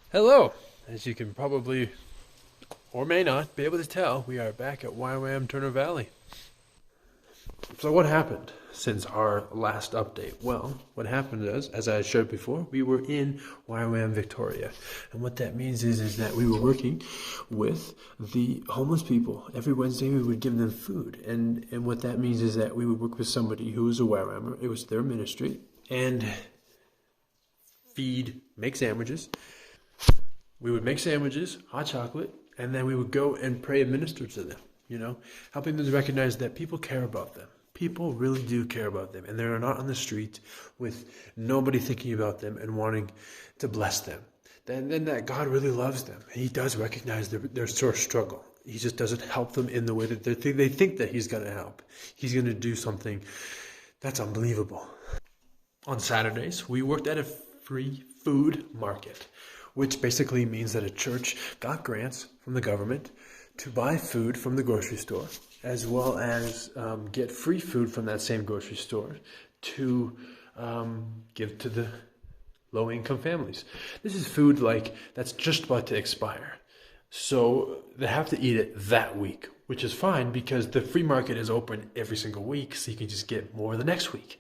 Hello! As you can probably, or may not, be able to tell, we are back at YWAM Turner Valley. So what happened since our last update? Well, what happened is, as I showed before, we were in YWAM Victoria. And what that means is that we were working with the homeless people. Every Wednesday we would give them food. And what that means is that we would work with somebody who was a YWAMer. It was their ministry. And make sandwiches. We would make sandwiches, hot chocolate, and then we would go and pray and minister to them, helping them to recognize that people care about them. People really do care about them, and they're not on the street with nobody thinking about them and wanting to bless them. Then that God really loves them. He does recognize their sore struggle. He just doesn't help them in the way that they think that He's going to help. He's going to do something that's unbelievable. On Saturdays, we worked at a free food market, which basically means that a church got grants from the government to buy food from the grocery store, as well as get free food from that same grocery store to give to the low-income families. This is food that's just about to expire. So they have to eat it that week, which is fine because the free market is open every single week, so you can just get more the next week.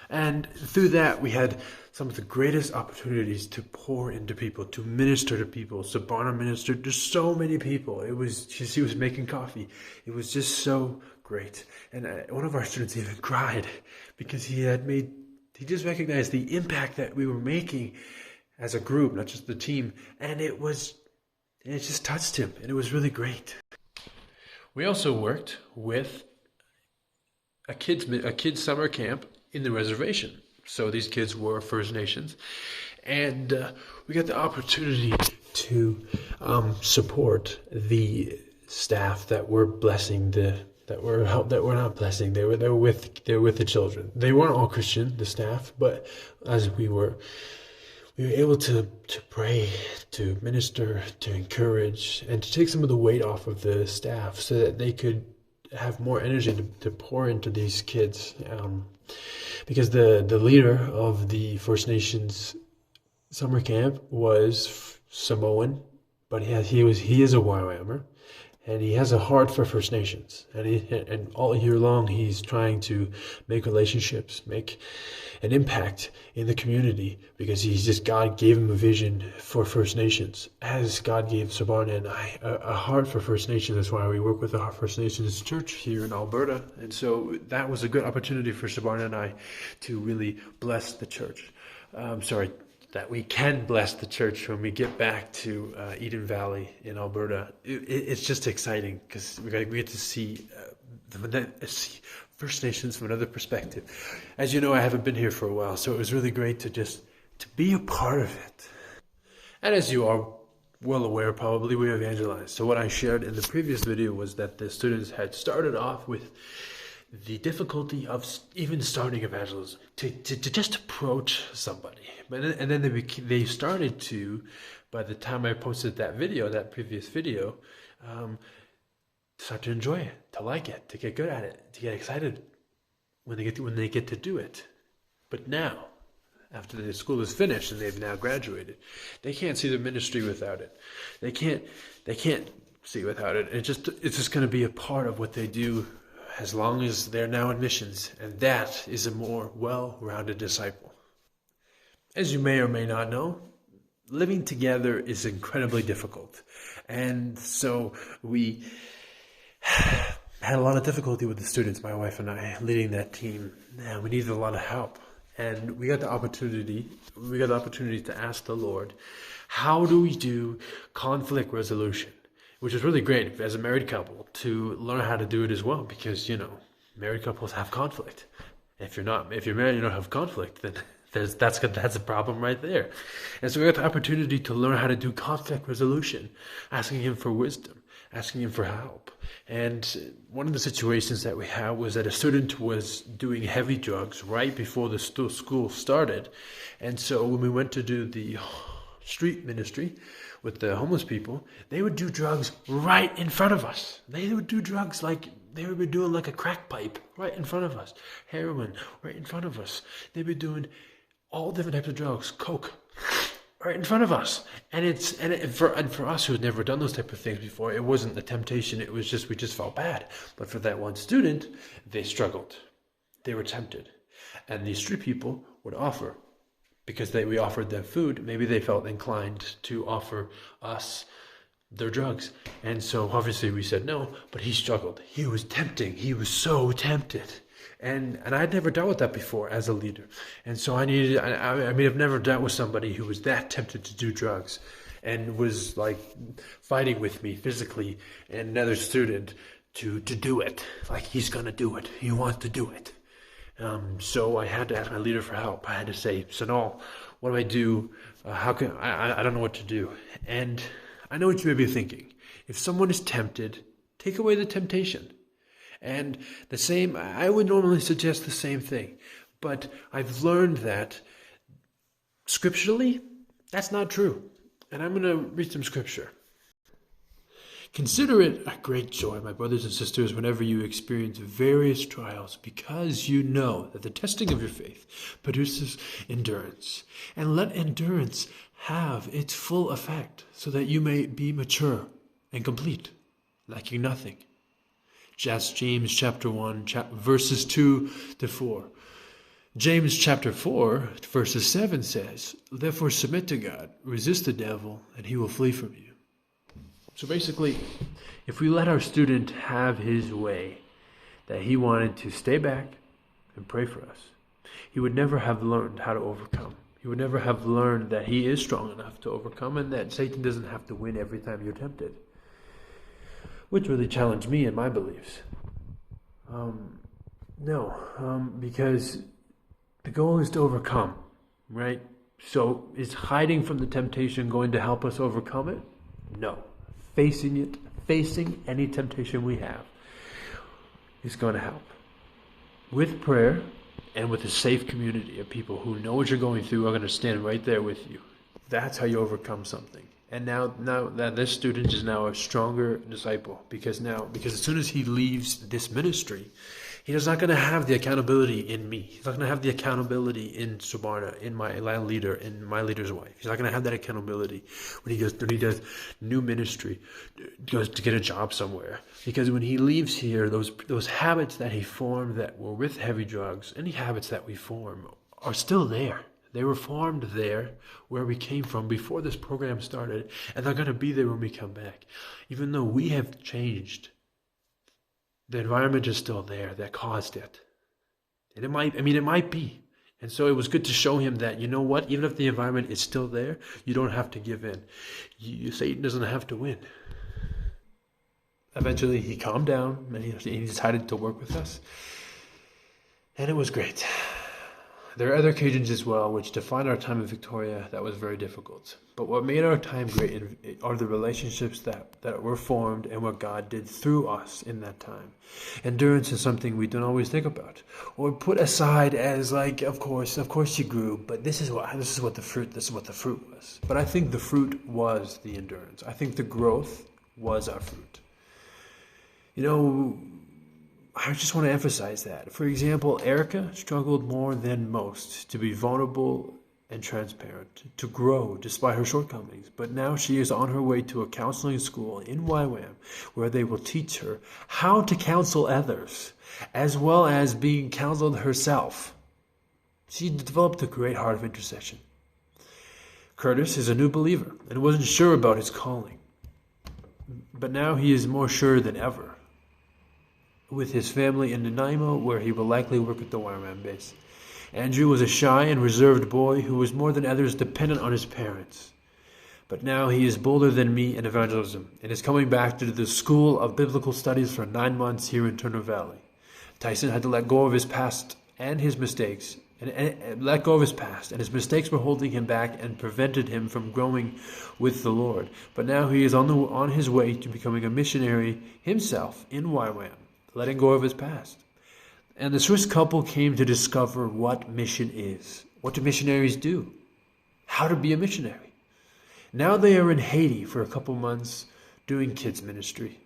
And through that, we had some of the greatest opportunities to pour into people, to minister to people. Subarna ministered to so many people. She was making coffee. It was just so great. And one of our students even cried because he just recognized the impact that we were making as a group, not just the team. And it just touched him, and it was really great. We also worked with a kids summer camp in the reservation. So these kids were First Nations, and we got the opportunity to support the staff that were blessing that were not blessing. They were with the children. They weren't all Christian, the staff, but as we were able to pray, to minister, to encourage, and to take some of the weight off of the staff so that they could have more energy to pour into these kids. Because the leader of the First Nations summer camp was Samoan, but he is a YWAMer, and he has a heart for First Nations, and all year long he's trying to make relationships, make an impact in the community, because God gave him a vision for First Nations, as God gave Subarna and I a heart for First Nations. That's why we work with the First Nations Church here in Alberta, and so that was a good opportunity for Subarna and I to really bless the church. That we can bless the church when we get back to Eden Valley in Alberta. It's just exciting because we get to see First Nations from another perspective. As you know, I haven't been here for a while, so it was really great to be a part of it. And as you are well aware, probably, we evangelized. So what I shared in the previous video was that the students had started off with the difficulty of even starting evangelism, to just approach somebody. And then they started to, by the time I posted that previous video, start to enjoy it, to like it, to get good at it, to get excited when they get to do it. But now, after the school is finished and they've now graduated, they can't see the ministry without it. They can't see without it. It's just going to be a part of what they do as long as they're now in missions, and that is a more well-rounded disciple. As you may or may not know, living together is incredibly difficult, and so we had a lot of difficulty with the students, my wife and I, leading that team. We needed a lot of help, and we got the opportunity to ask the Lord, how do we do conflict resolution? Which is really great as a married couple to learn how to do it as well, because married couples have conflict. If you're married, you don't have conflict, then that's a problem right there. And so we got the opportunity to learn how to do conflict resolution, asking Him for wisdom, asking Him for help. And one of the situations that we had was that a student was doing heavy drugs right before the school started, and so when we went to do the street ministry with the homeless people, they would do drugs right in front of us. They would do drugs like they would be doing like a crack pipe right in front of us, heroin right in front of us. They'd be doing all different types of drugs, coke right in front of us. And for us who had never done those type of things before, it wasn't a temptation. It was just, we just felt bad. But for that one student, they struggled. They were tempted. And these street people would offer, because we offered them food. Maybe they felt inclined to offer us their drugs. And so obviously we said no, but he struggled. He was tempting. He was so tempted. And I'd never dealt with that before as a leader. And so I've never dealt with somebody who was that tempted to do drugs and was like fighting with me physically and another student to do it. Like, he's going to do it. He wants to do it. So I had to ask my leader for help. I had to say, Sanal, what do I do? I don't know what to do. And I know what you may be thinking. If someone is tempted, take away the temptation. And I would normally suggest the same thing. But I've learned that scripturally, that's not true. And I'm going to read some scripture. Consider it a great joy, my brothers and sisters, whenever you experience various trials, because you know that the testing of your faith produces endurance. And let endurance have its full effect, so that you may be mature and complete, lacking nothing. Just James chapter 1, verses 2 to 4. James chapter 4, verses 7 says, therefore submit to God, resist the devil, and he will flee from you. So basically, if we let our student have his way, that he wanted to stay back and pray for us, he would never have learned how to overcome. He would never have learned that he is strong enough to overcome and that Satan doesn't have to win every time you're tempted. Which really challenged me in my beliefs. Because the goal is to overcome, right? So is hiding from the temptation going to help us overcome it? No. Facing any temptation we have is going to help. With prayer and with a safe community of people who know what you're going through, are going to stand right there with you. That's how you overcome something. And now that this student is now a stronger disciple, because as soon as he leaves this ministry, he is not going to have the accountability in me. He's not going to have the accountability in Subarna, in my leader, in my leader's wife. He's not going to have that accountability when he does new ministry, goes to get a job somewhere. Because when he leaves here, those habits that he formed that were with heavy drugs, any habits that we form are still there. They were formed there where we came from before this program started, and they're going to be there when we come back. Even though we have changed, the environment is still there that caused it. And it might be. And so it was good to show him that, you know what, even if the environment is still there, you don't have to give in. Satan doesn't have to win. Eventually he calmed down and he decided to work with us. And it was great. There are other occasions as well which define our time in Victoria that was very difficult. But what made our time great are the relationships that were formed and what God did through us in that time. Endurance is something we don't always think about or put aside as like, of course you grew, but this is what the fruit was. But I think the fruit was the endurance. I think the growth was our fruit. I just want to emphasize that. For example, Erica struggled more than most to be vulnerable and transparent, to grow despite her shortcomings. But now she is on her way to a counseling school in YWAM where they will teach her how to counsel others as well as being counseled herself. She developed a great heart of intercession. Curtis is a new believer and wasn't sure about his calling. But now he is more sure than ever, with his family in Nanaimo, where he will likely work at the YWAM base. Andrew was a shy and reserved boy who was more than others dependent on his parents. But now he is bolder than me in evangelism and is coming back to the School of Biblical Studies for 9 months here in Turner Valley. Tyson had to let go of his past and his mistakes, and his mistakes were holding him back and prevented him from growing with the Lord. But now he is on his way to becoming a missionary himself in YWAM, letting go of his past. And the Swiss couple came to discover what mission is. What do missionaries do? How to be a missionary. Now they are in Haiti for a couple months doing kids ministry.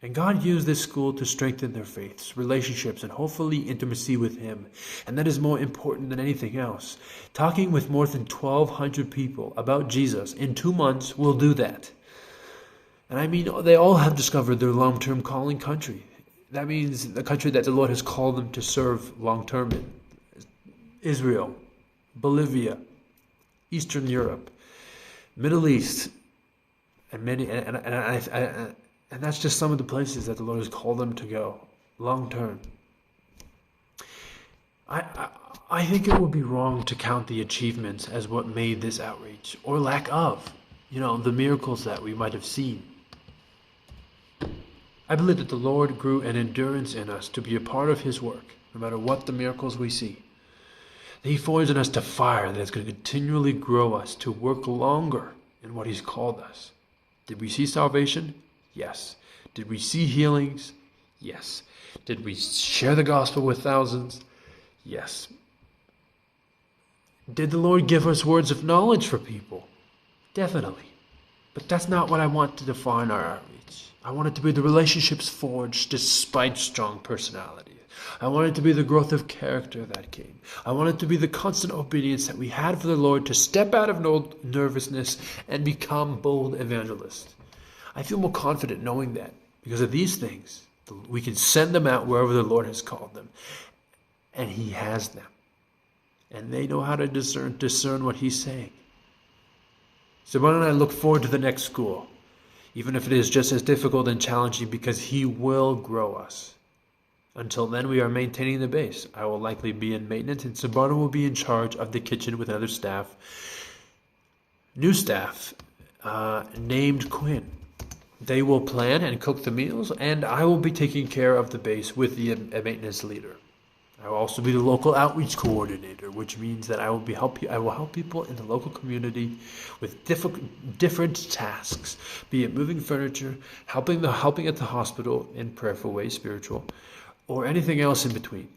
And God used this school to strengthen their faiths, relationships, and hopefully intimacy with Him. And that is more important than anything else. Talking with more than 1,200 people about Jesus in 2 months will do that. And I mean, they all have discovered their long-term calling country. That means the country that the Lord has called them to serve long-term in. Israel, Bolivia, Eastern Europe, Middle East, and many, and that's just some of the places that the Lord has called them to go, long term. I think it would be wrong to count the achievements as what made this outreach, or lack of, the miracles that we might have seen. I believe that the Lord grew an endurance in us to be a part of His work, no matter what the miracles we see. He forged in us to fire that is going to continually grow us to work longer in what He's called us. Did we see salvation? Yes. Did we see healings? Yes. Did we share the gospel with thousands? Yes. Did the Lord give us words of knowledge for people? Definitely. But that's not what I want to define our outreach. I want it to be the relationships forged despite strong personality. I want it to be the growth of character that came. I want it to be the constant obedience that we had for the Lord to step out of nervousness and become bold evangelists. I feel more confident knowing that because of these things, we can send them out wherever the Lord has called them. And He has them. And they know how to discern what He's saying. So why don't I look forward to the next school, even if it is just as difficult and challenging, because He will grow us. Until then, we are maintaining the base. I will likely be in maintenance, and Sabana will be in charge of the kitchen with other staff. New staff, named Quinn. They will plan and cook the meals, and I will be taking care of the base with the maintenance leader. I will also be the local outreach coordinator, which means that I will help people in the local community with different tasks, be it moving furniture, helping at the hospital in prayerful ways, spiritual, or anything else in between.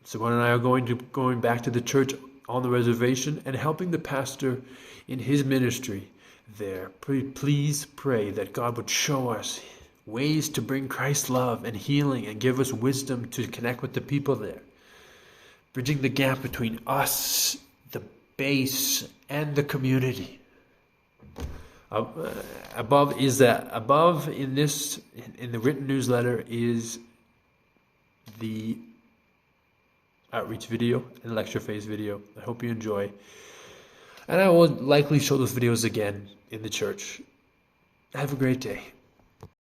So and I are going back to the church on the reservation and helping the pastor in his ministry there. Please pray that God would show us ways to bring Christ's love and healing and give us wisdom to connect with the people there. Bridging the gap between us, the base, and the community. Above in the written newsletter is the outreach video and lecture phase video. I hope you enjoy. And I will likely show those videos again in the church. Have a great day.